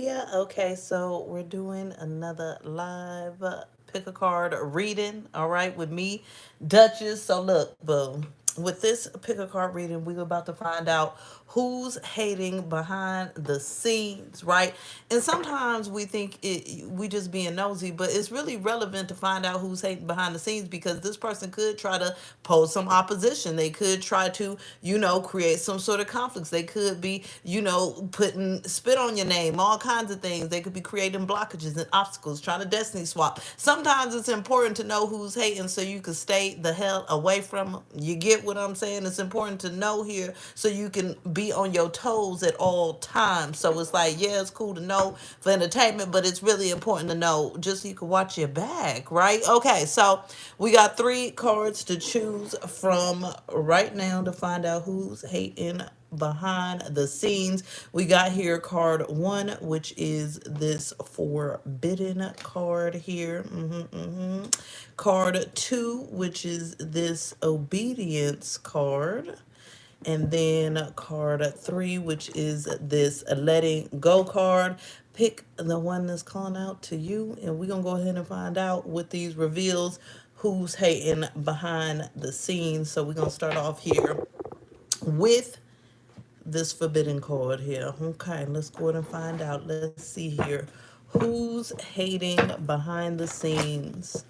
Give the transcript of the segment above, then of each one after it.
Okay, so we're doing another live pick a card reading, all right, with me, Duchess. So look, boom. With this pick a card reading, we're about to find out who's hating behind the scenes, right? And sometimes we think we just being nosy, but it's really relevant to find out who's hating behind the scenes because this person could try to pose some opposition. They could try to, create some sort of conflicts. They could be, putting spit on your name, all kinds of things. They could be creating blockages and obstacles, trying to destiny swap. Sometimes it's important to know who's hating so you can stay the hell away from them. You get what I'm saying? It's important to know here so you can be on your toes at all times. So it's like, yeah, it's cool to know for entertainment, but it's really important to know just so you can watch your back, right? Okay, so we got three cards to choose from right now to find out who's hating behind the scenes. We got here card one, which is this forbidden card here. Card two, which is this obedience card. And then card three, which is this letting go card. Pick the one that's calling out to you, and we're gonna go ahead and find out with these reveals who's hating behind the scenes. So we're gonna start off here with this forbidden card here. Okay, let's go ahead and find out. Let's see here. Who's hating behind the scenes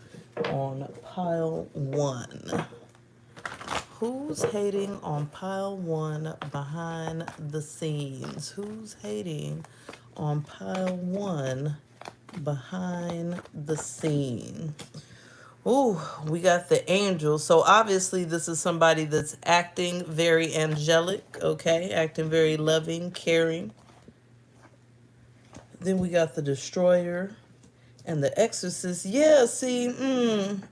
on pile one? Who's hating on pile one behind the scenes? Who's hating on pile one behind the scene? Oh, we got the angel. So obviously this is somebody that's acting very angelic, okay? Acting very loving, caring. Then we got the destroyer and the exorcist. Yeah, see,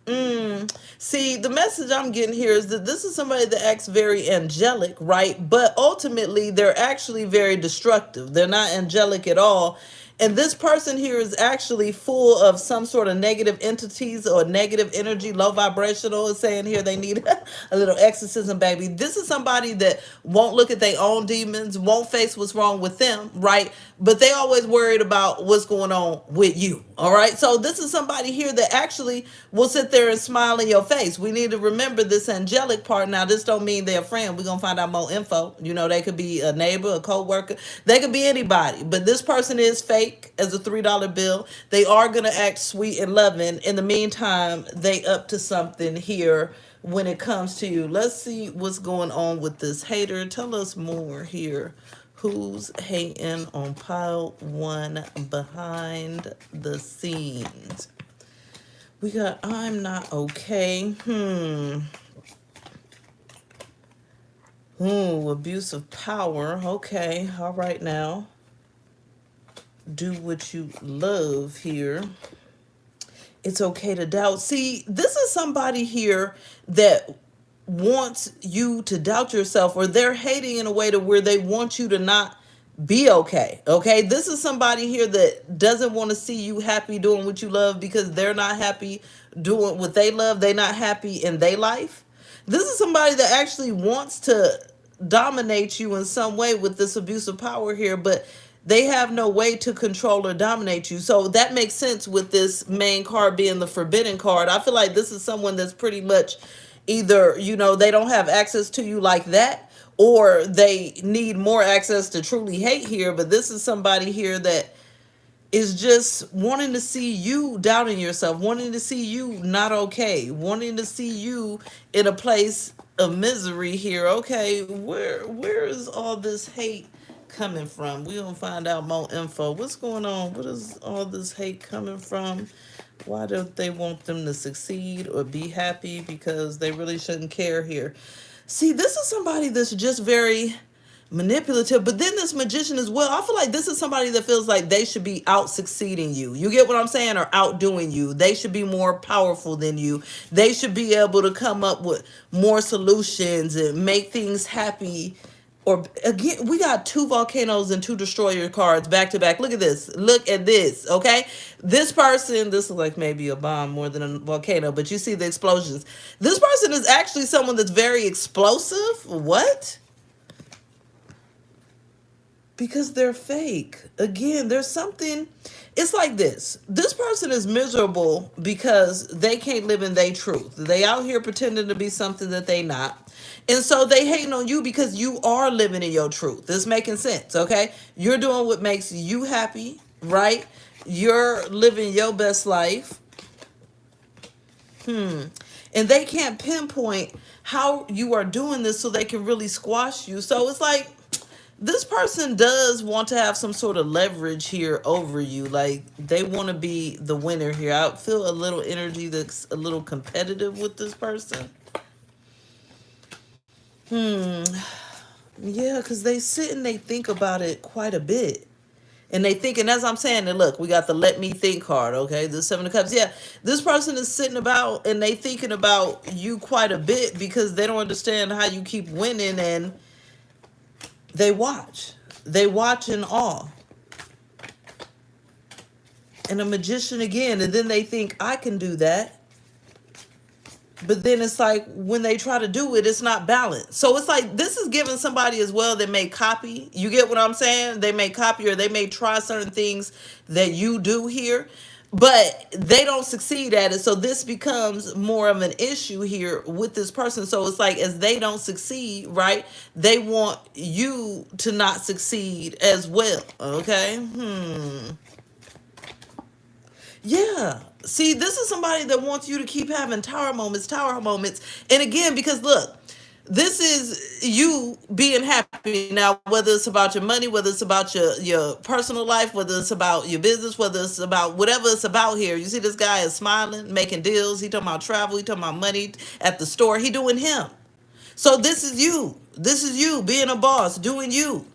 the message I'm getting here is that this is somebody that acts very angelic, right? But ultimately, they're actually very destructive. They're not angelic at all. And this person here is actually full of some sort of negative entities or negative energy, low vibrational. Is saying here they need a little exorcism, baby. This is somebody that won't look at their own demons, won't face what's wrong with them, right? But they always worried about what's going on with you, all right? So this is somebody here that actually will sit there and smile in your face. We need to remember this angelic part. Now, this don't mean they're a friend. We're going to find out more info. They could be a neighbor, a co-worker. They could be anybody. But this person is fake as a $3 bill. They are going to act sweet and loving. In the meantime, they up to something here when it comes to you. Let's see what's going on with this hater. Tell us more here. Who's hating on pile one behind the scenes? We got I'm not okay. Abuse of power. Okay, all right now. Do what you love here. It's okay to doubt. See, this is somebody here that wants you to doubt yourself, or they're hating in a way to where they want you to not be okay. Okay, this is somebody here that doesn't want to see you happy doing what you love because they're not happy doing what they love. They're not happy in their life. This is somebody that actually wants to dominate you in some way with this abuse of power here, but they have no way to control or dominate you. So that makes sense with this main card being the forbidden card. I feel like this is someone that's pretty much either, they don't have access to you like that, or they need more access to truly hate here. But this is somebody here that is just wanting to see you doubting yourself, wanting to see you not okay, wanting to see you in a place of misery here. Okay, where is all this hate coming from? We're gonna find out more info. What's going on? What is all this hate coming from? Why don't they want them to succeed or be happy? Because they really shouldn't care here. See, this is somebody that's just very manipulative, but then this magician as well. I feel like this is somebody that feels like they should be out succeeding you. You get what I'm saying? Or outdoing you. They should be more powerful than you. They should be able to come up with more solutions and make things happy. Or again, we got two volcanoes and two destroyer cards back to back. Look at this. Look at this. Okay. This person, this is like maybe a bomb more than a volcano, but you see the explosions. This person is actually someone that's very explosive. What? Because they're fake. Again, there's something, it's like this. This person is miserable because they can't live in their truth. They out here pretending to be something that they not. And so they hating on you because you are living in your truth. It's making sense, okay? You're doing what makes you happy, right? You're living your best life. And they can't pinpoint how you are doing this so they can really squash you. So it's like, this person does want to have some sort of leverage here over you. Like, they want to be the winner here. I feel a little energy that's a little competitive with this person. Yeah, because they sit and they think about it quite a bit. And they think, and as I'm saying, and look, we got the let me think card, okay? The Seven of Cups. Yeah, this person is sitting about and they thinking about you quite a bit because they don't understand how you keep winning, and they watch. They watch in awe. And a magician again. And then they think, I can do that. But then it's like, when they try to do it, it's not balanced. So it's like, this is giving somebody as well that may copy. You get what I'm saying? They may copy, or they may try certain things that you do here, but they don't succeed at it. So this becomes more of an issue here with this person. So it's like, as they don't succeed, right, they want you to not succeed as well. Okay. Yeah. See, this is somebody that wants you to keep having tower moments. And again, because look, this is you being happy. Now, whether it's about your money, whether it's about your personal life, whether it's about your business, whether it's about whatever it's about here. You see this guy is smiling, making deals. He talking about travel. He talking about money at the store. He doing him. So this is you. This is you being a boss, doing you.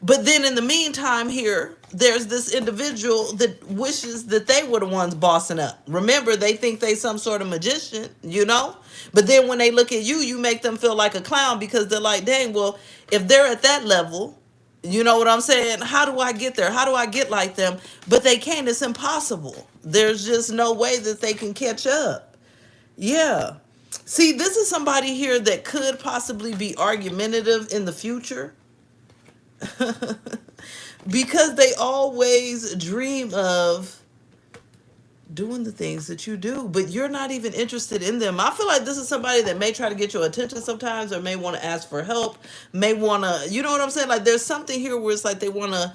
But then in the meantime here, there's this individual that wishes that they were the ones bossing up. Remember, they think they some sort of magician, you know? But then when they look at you, you make them feel like a clown because they're like, dang, well, if they're at that level, you know what I'm saying? How do I get there? How do I get like them? But they can't. It's impossible. There's just no way that they can catch up. Yeah. See, this is somebody here that could possibly be argumentative in the future. Because they always dream of doing the things that you do, but you're not even interested in them. I feel like this is somebody that may try to get your attention sometimes, or may want to ask for help, may want to, you know what I'm saying? Like, there's something here where it's like they want to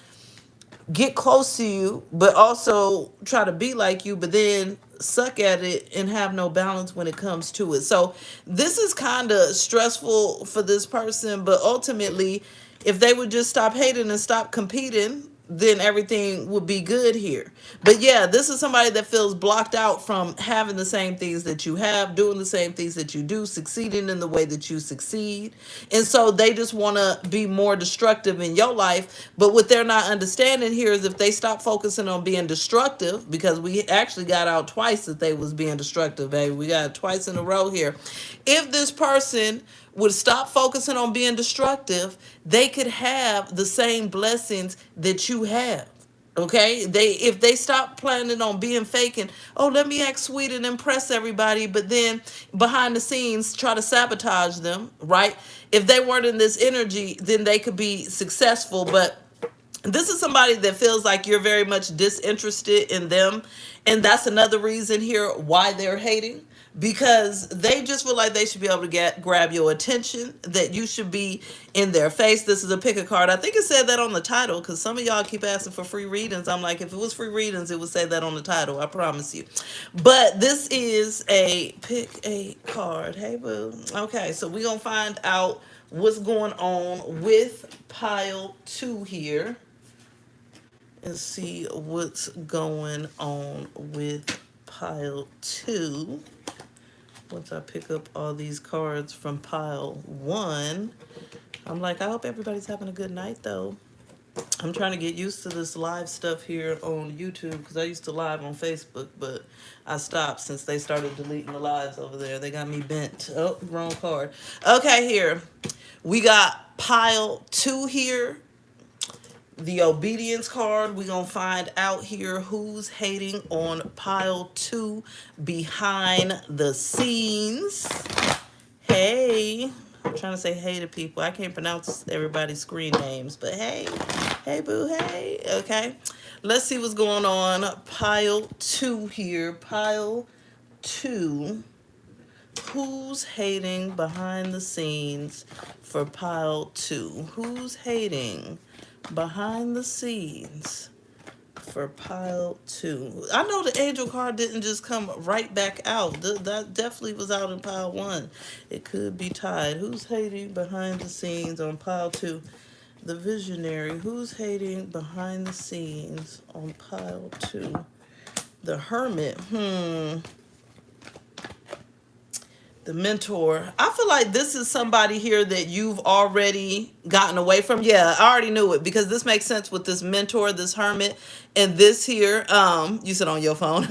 get close to you, but also try to be like you, but then suck at it and have no balance when it comes to it. So this is kind of stressful for this person, but ultimately, if they would just stop hating and stop competing, then everything would be good here. But yeah, this is somebody that feels blocked out from having the same things that you have, doing the same things that you do, succeeding in the way that you succeed. And so they just want to be more destructive in your life. But what they're not understanding here is, if they stop focusing on being destructive, because we actually got out twice that they was being destructive, baby. We got it twice in a row here. If this person would stop focusing on being destructive, they could have the same blessings that you have. Okay, if they stop planning on being fake and, oh, let me act sweet and impress everybody, but then behind the scenes try to sabotage them, right? If they weren't in this energy, then they could be successful. But this is somebody that feels like you're very much disinterested in them, and that's another reason here why they're hating. Because they just feel like they should be able to grab your attention, that you should be in their face. This is a pick a card. I think it said that on the title, because some of y'all keep asking for free readings. I'm like, if it was free readings, it would say that on the title. I promise you. But this is a pick a card. Hey, boo. Okay, so we're going to find out what's going on with pile 2 here. And see what's going on with pile 2. Once I pick up all these cards from pile 1, I'm like, I hope everybody's having a good night, though. I'm trying to get used to this live stuff here on YouTube, because I used to live on Facebook, but I stopped since they started deleting the lives over there. They got me bent. Oh, wrong card. Okay, here. We got pile 2 here. The obedience card. We're going to find out here who's hating on pile 2 behind the scenes. Hey. I'm trying to say hey to people. I can't pronounce everybody's screen names, but hey. Hey, boo, hey. Okay. Let's see what's going on. Pile two here. Pile two. Who's hating behind the scenes for pile two? Who's hating behind the scenes for pile two? I know the angel card didn't just come right back out. That definitely was out in pile one. It could be tied. Who's hating behind the scenes on pile two? The visionary. Who's hating behind the scenes on pile two? The hermit. The mentor. I feel like this is somebody here that you've already gotten away from. Yeah, I already knew it because this makes sense with this mentor, this hermit, and this here. You said on your phone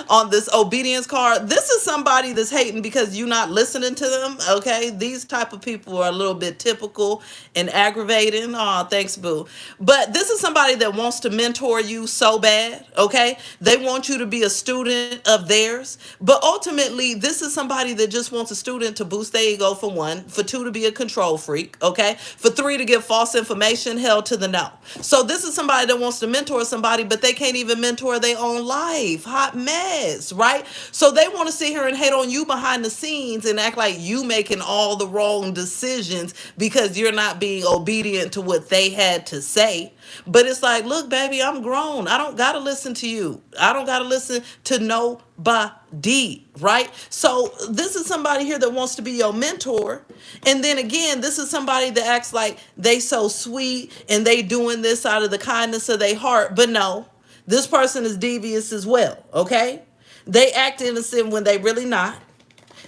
on this obedience card. This is somebody that's hating because you're not listening to them. Okay, these type of people are a little bit typical and aggravating. Oh, thanks, boo. But this is somebody that wants to mentor you so bad. Okay, they want you to be a student of theirs, but ultimately, this is somebody that just wants a student to boost their ego for one, for two to be a control freak, okay, for three to give false information, hell to the no. So this is somebody that wants to mentor somebody, but they can't even mentor their own life. Hot mess, right? So they want to sit here and hate on you behind the scenes and act like you making all the wrong decisions because you're not being obedient to what they had to say. But it's like, look, baby, I'm grown. I don't got to listen to you. I don't got to listen to nobody, right? So this is somebody here that wants to be your mentor. And then again, this is somebody that acts like they so sweet and they doing this out of the kindness of their heart. But no, this person is devious as well, okay? They act innocent when they really not.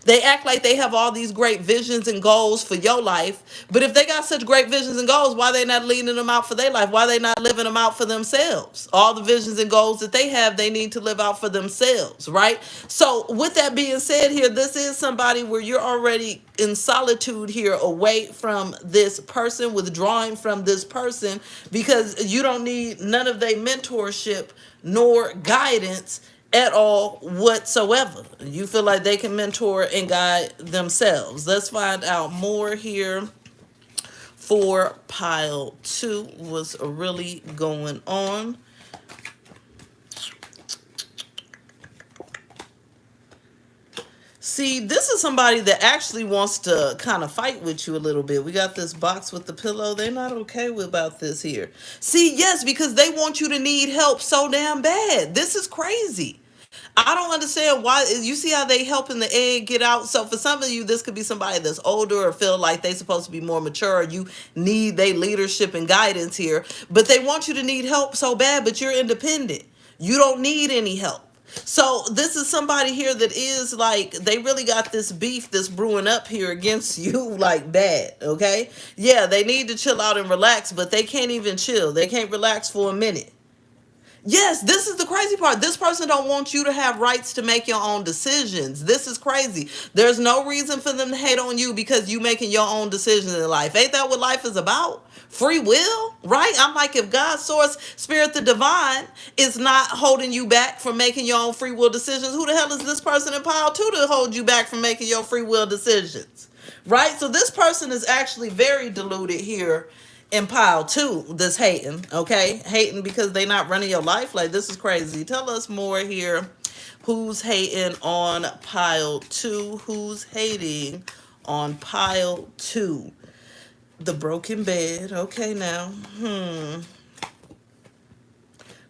They act like they have all these great visions and goals for your life. But if they got such great visions and goals, why they not leading them out for their life? Why they not living them out for themselves? All the visions and goals that they have, they need to live out for themselves, right? So with that being said here, this is somebody where you're already in solitude here, away from this person, withdrawing from this person, because you don't need none of their mentorship nor guidance at all whatsoever. You feel like they can mentor and guide themselves. Let's find out more here for pile two. What's really going on? See, this is somebody that actually wants to kind of fight with you a little bit. We got this box with the pillow. They're not okay about this here. See, yes, because they want you to need help so damn bad. This is crazy. I don't understand why. You see how they helping the egg get out? So for some of you, this could be somebody that's older or feel like they supposed to be more mature. Or you need their leadership and guidance here. But they want you to need help so bad, but you're independent. You don't need any help. So this is somebody here that is like, they really got this beef that's brewing up here against you like bad, okay? Yeah, they need to chill out and relax, but they can't even chill. They can't relax for a minute. Yes, this is the crazy part. This person don't want you to have rights to make your own decisions. This is crazy. There's no reason for them to hate on you because you making your own decisions in life. Ain't that what life is about? Free will, right? I'm like, if God, source, spirit, the divine is not holding you back from making your own free will decisions, who the hell is this person in pile two to hold you back from making your free will decisions? Right? So this person is actually very deluded here in pile two that's hating, okay? Hating because they not running your life. Like, this is crazy. Tell us more here. Who's hating on pile two? Who's hating on pile two? The broken bed. Okay, now.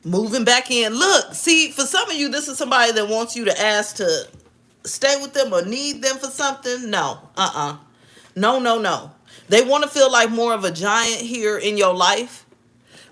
Moving back in. Look, see, for some of you, this is somebody that wants you to ask to stay with them or need them for something. No. No, no, no. They want to feel like more of a giant here in your life.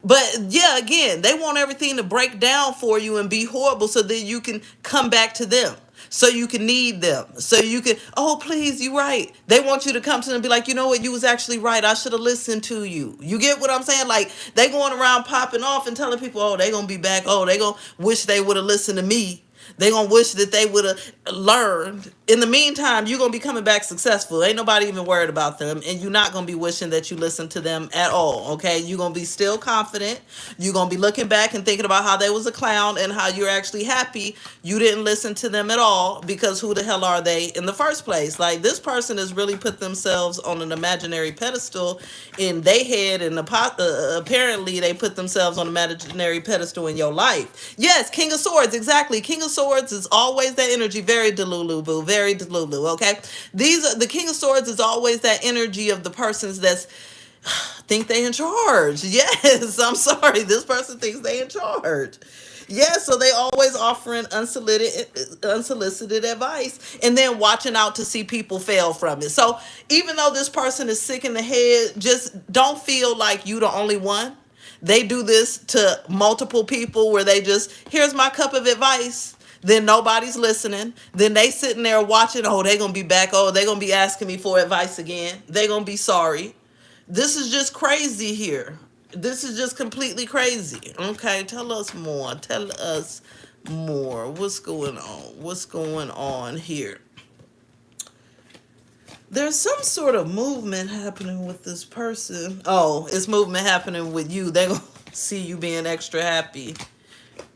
But yeah, again, they want everything to break down for you and be horrible so that you can come back to them. So you can need them. So you can, oh, please, you right. They want you to come to them and be like, you know what, you was actually right. I should have listened to you. You get what I'm saying? Like, they going around popping off and telling people, oh, they going to be back. Oh, they going to wish they would have listened to me. They gonna wish that they would have learned. In the meantime, you're gonna be coming back successful. Ain't nobody even worried about them, and you're not gonna be wishing that you listened to them at all. Okay, you're gonna be still confident. You're gonna be looking back and thinking about how they was a clown and how you're actually happy you didn't listen to them at all, because who the hell are they in the first place? Like, this person has really put themselves on an imaginary pedestal in their head, and apparently they put themselves on an imaginary pedestal in your life. Yes, King of Swords, exactly. King of Swords is always that energy, very delulu, boo, very delulu. Okay, these are the King of Swords is always that energy of the persons that's think they in charge. Yes, I'm sorry, this person thinks they in charge. Yeah, so they always offering unsolicited advice, and then watching out to see people fail from it. So even though this person is sick in the head, just don't feel like you the only one. They do this to multiple people where they just, here's my cup of advice. Then nobody's listening. Then they sitting there watching, oh, they gonna be back. Oh, they gonna be asking me for advice again. They gonna be sorry. This is just crazy here. This is just completely crazy. Okay, tell us more. Tell us more. What's going on? What's going on here? There's some sort of movement happening with this person. Oh, it's movement happening with you. They're going to see you being extra happy.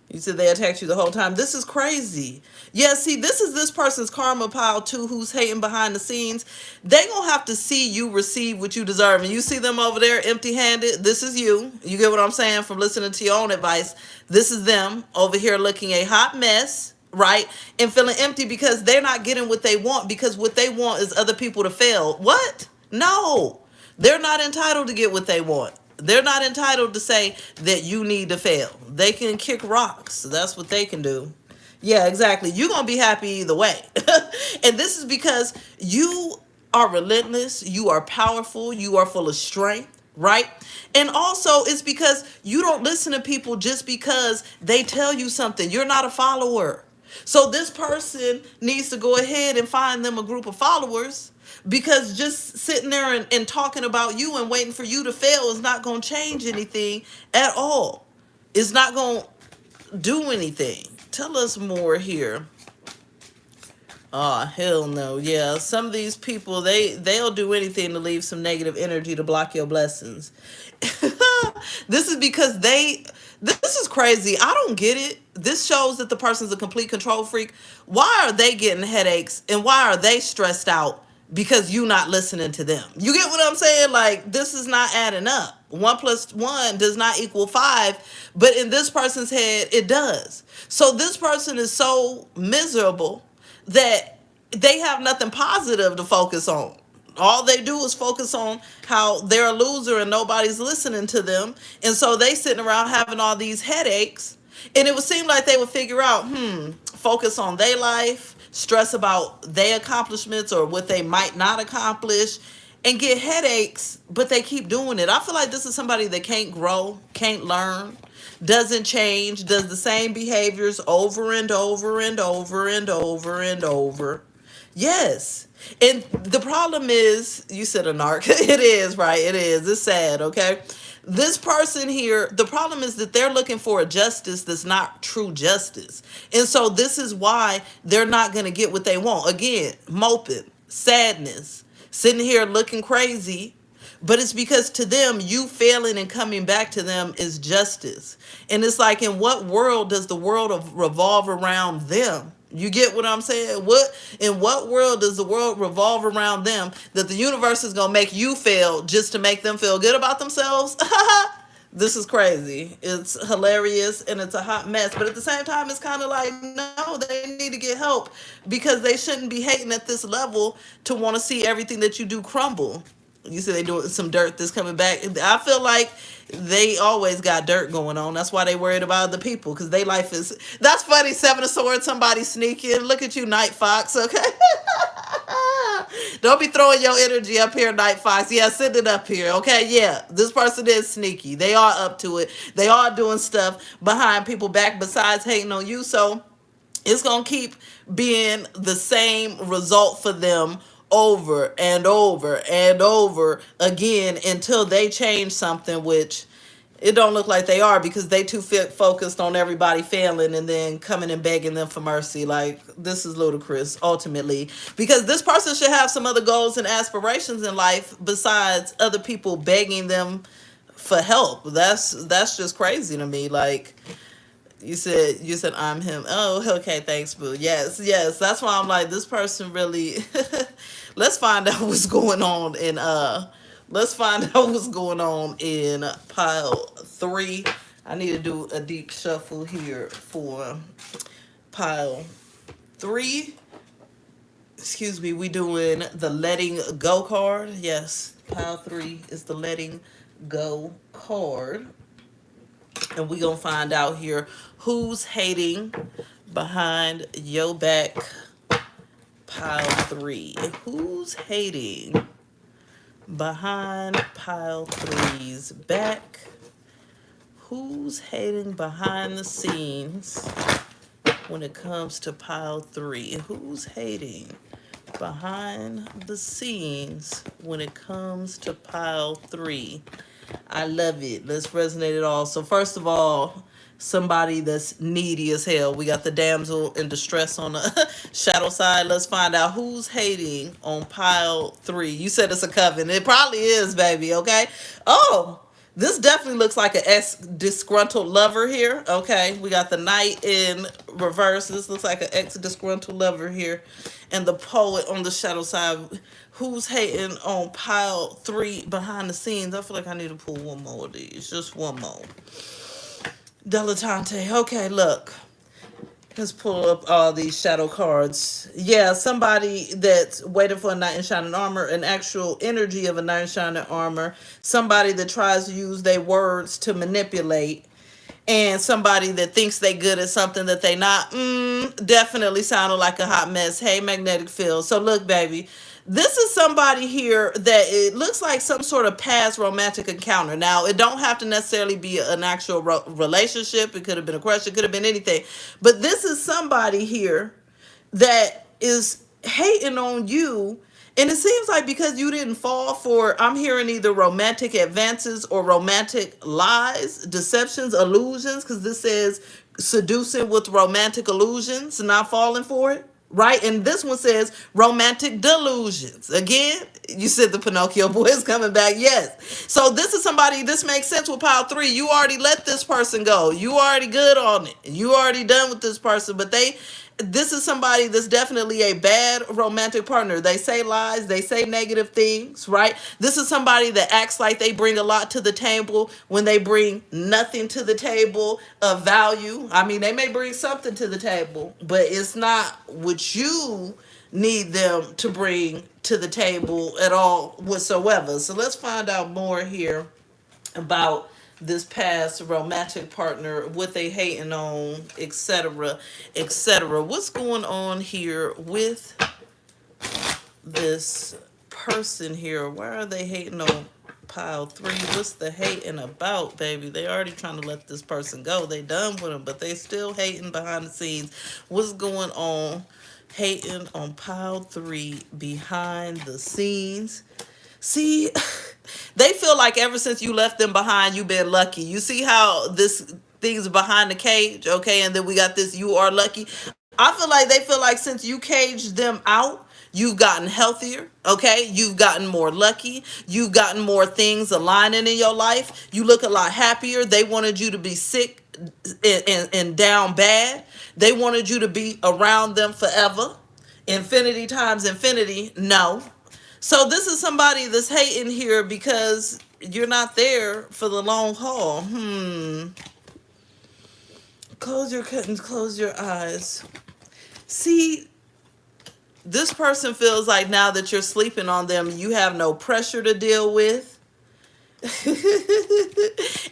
You said they attacked you the whole time. This is crazy. Yeah, see, this is this person's karma pile too, who's hating behind the scenes. They gonna have to see you receive what you deserve. And you see them over there empty-handed. This is you. You get what I'm saying from listening to your own advice. This is them over here looking a hot mess, right? And feeling empty because they're not getting what they want, because what they want is other people to fail. What? No. They're not entitled to get what they want. They're not entitled to say that you need to fail. They can kick rocks. That's what they can do. Yeah, exactly. You're going to be happy either way. And this is because you are relentless. You are powerful. You are full of strength, right? And also it's because you don't listen to people just because they tell you something. You're not a follower. So this person needs to go ahead and find them a group of followers, because just sitting there and talking about you and waiting for you to fail is not going to change anything at all. It's not going to do anything. Tell us more here. Oh, hell no. Yeah, some of these people, they'll do anything to leave some negative energy to block your blessings. This is because this is crazy. I don't get it. This shows that the person's a complete control freak. Why are they getting headaches and why are they stressed out? Because you not listening to them. You get what I'm saying? Like, this is not adding up. 1 + 1 does not equal 5, but in this person's head, it does. So this person is so miserable that they have nothing positive to focus on. All they do is focus on how they're a loser and nobody's listening to them. And so they sitting around having all these headaches. And it would seem like they would figure out, focus on their life, stress about their accomplishments or what they might not accomplish, and get headaches, but they keep doing it. I feel like this is somebody that can't grow, can't learn, doesn't change, does the same behaviors over and over and over and over and over. Yes. And the problem is, you said a narc. It is, right? It is. It's sad, okay? This person here, the problem is that they're looking for a justice that's not true justice. And so this is why they're not going to get what they want. Again, moping, sadness, sitting here looking crazy. But it's because to them, you failing and coming back to them is justice. And it's like, in what world does the world revolve around them? You get what I'm saying? In what world does the world revolve around them that the universe is going to make you fail just to make them feel good about themselves? This is crazy. It's hilarious and it's a hot mess. But at the same time, it's kind of like, no, they need to get help, because they shouldn't be hating at this level to want to see everything that you do crumble. You said they doing some dirt that's coming back. I feel like they always got dirt going on. That's why they worried about other people, because their life is... That's funny, 7 of Swords, somebody sneaking. Look at you, Night Fox, okay? Don't be throwing your energy up here, Night Fox. Yeah, send it up here, okay? Yeah, this person is sneaky. They are up to it. They are doing stuff behind people's back besides hating on you. So it's going to keep being the same result for them over and over and over again until they change something, which It don't look like they are because they too focused on everybody failing and then coming and begging them for mercy. Like, this is ludicrous ultimately, because this person should have some other goals and aspirations in life besides other people begging them for help. That's just crazy to me. Like, you said I'm him. Oh, okay, thanks, boo. Yes. That's why I'm like, this person really. Let's find out what's going on in let's find out what's going on in pile 3. I need to do a deep shuffle here for pile 3. Excuse me, we doing the letting go card. Yes, pile 3 is the letting go card. And we gonna find out here who's hating behind your back. Pile 3. Who's hating behind pile 3's back? Who's hating behind the scenes when it comes to pile 3? Who's hating behind the scenes when it comes to pile 3? I love it. Let's resonate it all. So first of all, somebody that's needy as hell. We got the damsel in distress on the shadow side. Let's find out who's hating on pile 3. You said it's a coven. It probably is, baby. Okay. Oh, this definitely looks like an ex-disgruntled lover here. Okay. We got the knight in reverse. This looks like an ex-disgruntled lover here. And the poet on the shadow side. Who's hating on pile 3 behind the scenes? I feel like I need to pull one more of these. Just one more. Dilettante. Okay, look. Let's pull up all these shadow cards. Yeah, somebody that's waiting for a knight in shining armor, an actual energy of a knight in shining armor. Somebody that tries to use their words to manipulate. And somebody that thinks they good at something that they not. Definitely sounded like a hot mess. Hey, magnetic field. So look, baby. This is somebody here that it looks like some sort of past romantic encounter. Now, it don't have to necessarily be an actual relationship. It could have been a crush. It could have been anything. But this is somebody here that is hating on you. And it seems like because you didn't fall for, I'm hearing either romantic advances or romantic lies, deceptions, illusions, because this says seducing with romantic illusions, not falling for it. Right? And this one says romantic delusions. Again, you said the Pinocchio boy is coming back. Yes. So this is somebody, this makes sense with pile 3. You already let this person go. You already good on it. You already done with this person. But this is somebody that's definitely a bad romantic partner. They say lies, they say negative things, right? This is somebody that acts like they bring a lot to the table when they bring nothing to the table of value. I mean, they may bring something to the table, but it's not what you need them to bring to the table at all whatsoever. So let's find out more here about this past romantic partner, what they hating on, etc., etc. What's going on here with this person here? Why are they hating on pile 3? What's the hating about, baby? They already trying to let this person go. They done with them, but they still hating behind the scenes. What's going on? Hating on pile 3 behind the scenes. See, they feel like ever since you left them behind, you've been lucky. You see how this thing's behind the cage, okay? And then we got this, you are lucky. I feel like they feel like since you caged them out, you've gotten healthier, okay? You've gotten more lucky. You've gotten more things aligning in your life. You look a lot happier. They wanted you to be sick and down bad. They wanted you to be around them forever. Infinity times infinity, no. So this is somebody that's hating here because you're not there for the long haul. Close your curtains, close your eyes. See, this person feels like now that you're sleeping on them, you have no pressure to deal with.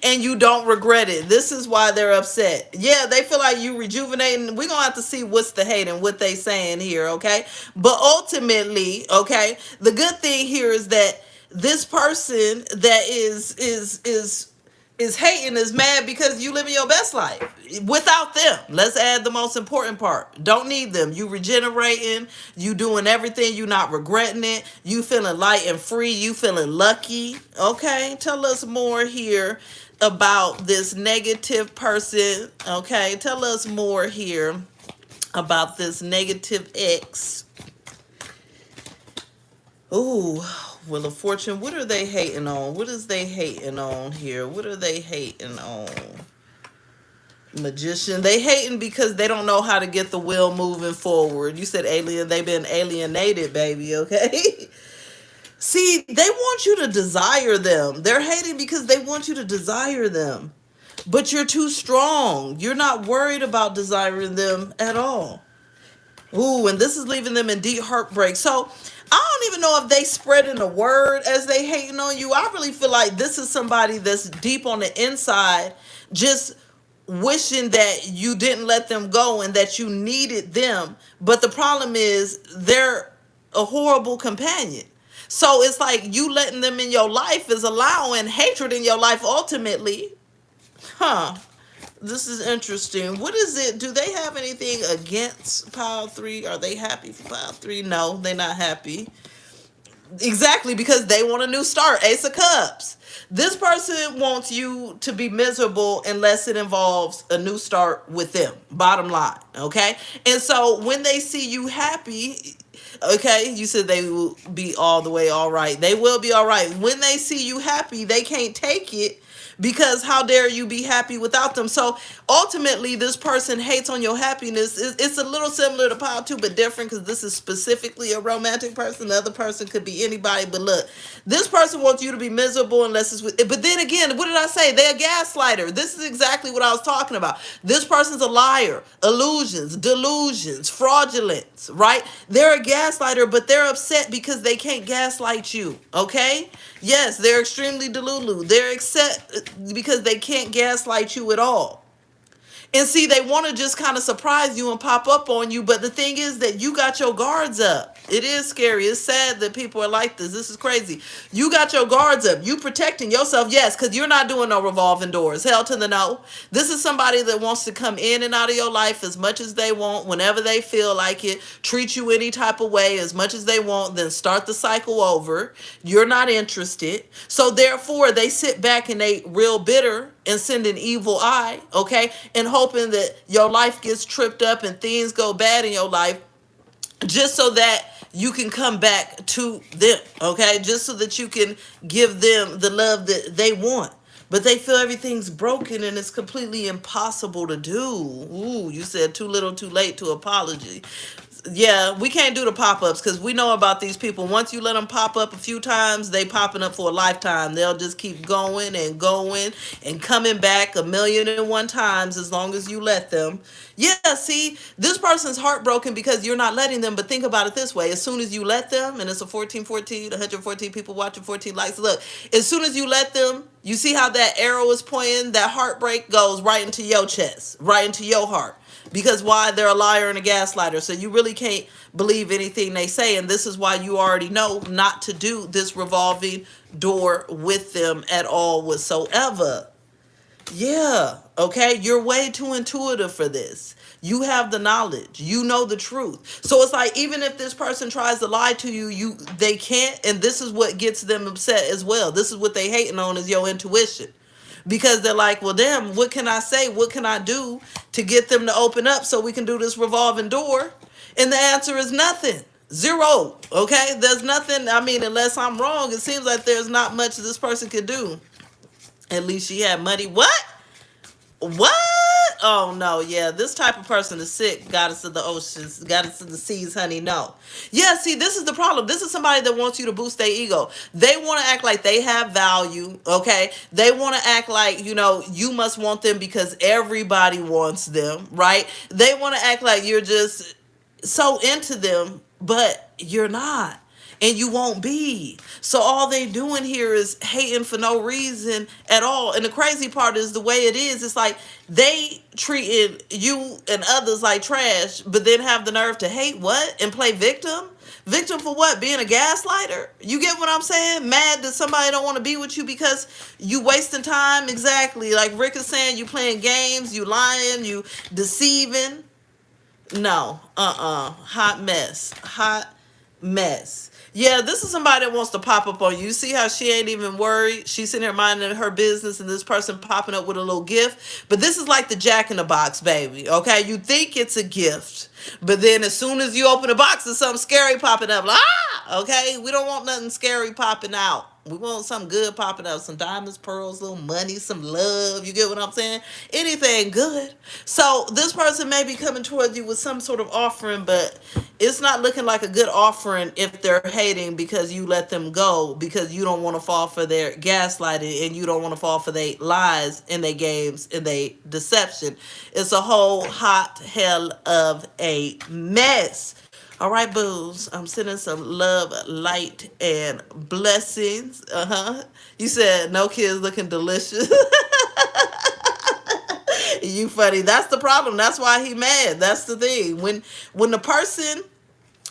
And you don't regret it. This is why they're upset. Yeah, they feel like you rejuvenating. We're gonna have to see what's the hate and what they saying here, okay? But ultimately, okay, the good thing here is that this person that is hating is mad because you living your best life without them. Let's add the most important part. Don't need them. You regenerating, you doing everything, you not regretting it, you feeling light and free, you feeling lucky. Okay, tell us more here about this negative person. Okay, tell us more here about this negative ex. Ooh, Wheel of Fortune. What are they hating on? What is they hating on here? What are they hating on? Magician. They hating because they don't know how to get the wheel moving forward. You said alien. They've been alienated, baby. Okay. See, they want you to desire them. They're hating because they want you to desire them. But you're too strong. You're not worried about desiring them at all. Ooh, and this is leaving them in deep heartbreak. So I don't even know if they spreading a word as they hating on you. I really feel like this is somebody that's deep on the inside, just wishing that you didn't let them go and that you needed them. But the problem is they're a horrible companion. So it's like you letting them in your life is allowing hatred in your life ultimately. Huh. This is interesting. What is it? Do they have anything against pile 3? Are they happy for pile 3? No, they're not happy. Exactly, because they want a new start. Ace of Cups. This person wants you to be miserable unless it involves a new start with them. Bottom line, okay? And so when they see you happy, okay, you said they will be all the way all right. They will be all right. When they see you happy, they can't take it. Because how dare you be happy without them? So ultimately, this person hates on your happiness. It's a little similar to pile 2, but different because this is specifically a romantic person. The other person could be anybody. But look, this person wants you to be miserable unless it's with. But then again, what did I say? They're a gaslighter. This is exactly what I was talking about. This person's a liar, illusions, delusions, fraudulence, right? They're a gaslighter, but they're upset because they can't gaslight you. Okay? Yes, they're extremely delulu. They're upset because they can't gaslight you at all. And see, they want to just kind of surprise you and pop up on you. But the thing is that you got your guards up. It is scary. It's sad that people are like this. This is crazy. You got your guards up. You protecting yourself. Yes, because you're not doing no revolving doors. Hell to the no. This is somebody that wants to come in and out of your life as much as they want, whenever they feel like it, treat you any type of way as much as they want, then start the cycle over. You're not interested. So therefore, they sit back and they real bitter and send an evil eye, okay? And hoping that your life gets tripped up and things go bad in your life just so that you can come back to them, okay? Just so that you can give them the love that they want. But they feel everything's broken and it's completely impossible to do. Ooh, you said too little too late to apology. Yeah, we can't do the pop-ups because we know about these people. Once you let them pop up a few times, they popping up for a lifetime. They'll just keep going and coming back 1,000,001 times as long as you let them. Yeah, see, this person's heartbroken because you're not letting them. But think about it this way. As soon as you let them, and it's a 1414, 114 people watching, 14 likes. Look, as soon as you let them, you see how that arrow is pointing? That heartbreak goes right into your chest, right into your heart. Because why? They're a liar and a gaslighter. So you really can't believe anything they say. And this is why you already know not to do this revolving door with them at all whatsoever. Yeah. Okay. You're way too intuitive for this. You have the knowledge. You know the truth. So it's like, even if this person tries to lie to you, they can't. And this is what gets them upset as well. This is what they hating on, is your intuition. Because they're like, well, damn, what can I say? What can I do to get them to open up so we can do this revolving door? And the answer is nothing. Zero. Okay? There's nothing. I mean, unless I'm wrong, it seems like there's not much this person could do. At least she had money. What? What? Oh, no. Yeah, this type of person is sick. Goddess of the oceans, goddess of the seas, honey. No. Yeah, see, this is the problem. This is somebody that wants you to boost their ego. They want to act like they have value, okay? They want to act like, you must want them because everybody wants them, right? They want to act like you're just so into them, but you're not. And you won't be. So all they doing here is hating for no reason at all. And the crazy part is the way it is. It's like they treated you and others like trash, but then have the nerve to hate what? And play victim? Victim for what? Being a gaslighter? You get what I'm saying? Mad that somebody don't want to be with you because you wasting time? Exactly. Like Rick is saying, you playing games, you lying, you deceiving. No. Hot mess. Hot mess. Yeah, this is somebody that wants to pop up on you. You see how she ain't even worried? She's sitting there minding her business and this person popping up with a little gift. But this is like the Jack in the Box, baby. Okay? You think it's a gift. But then as soon as you open the box, there's something scary popping up. Like, ah! Okay? We don't want nothing scary popping out. We want something good popping out. Some diamonds, pearls, little money, some love. You get what I'm saying? Anything good. So this person may be coming towards you with some sort of offering, but it's not looking like a good offering if they're hating because you let them go, because you don't want to fall for their gaslighting and you don't want to fall for their lies and their games and their deception. It's a whole hot hell of a mess. All right, booze. I'm sending some love, light, and blessings. You said no kids looking delicious. You funny. That's the problem. That's why he mad. That's the thing. When the person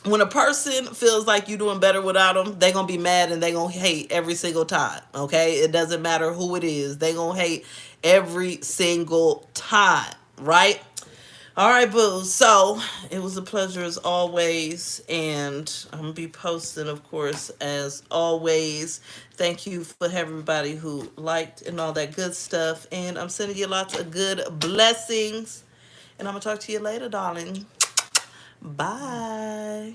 when a person feels like you're doing better without them, they gonna be mad and they gonna hate every single time. Okay, it doesn't matter who it is. They gonna hate every single time, right? All right, boo. So it was a pleasure as always, and I'm gonna be posting, of course, as always. Thank you for everybody who liked and all that good stuff, and I'm sending you lots of good blessings. And I'm gonna talk to you later, darling. Bye.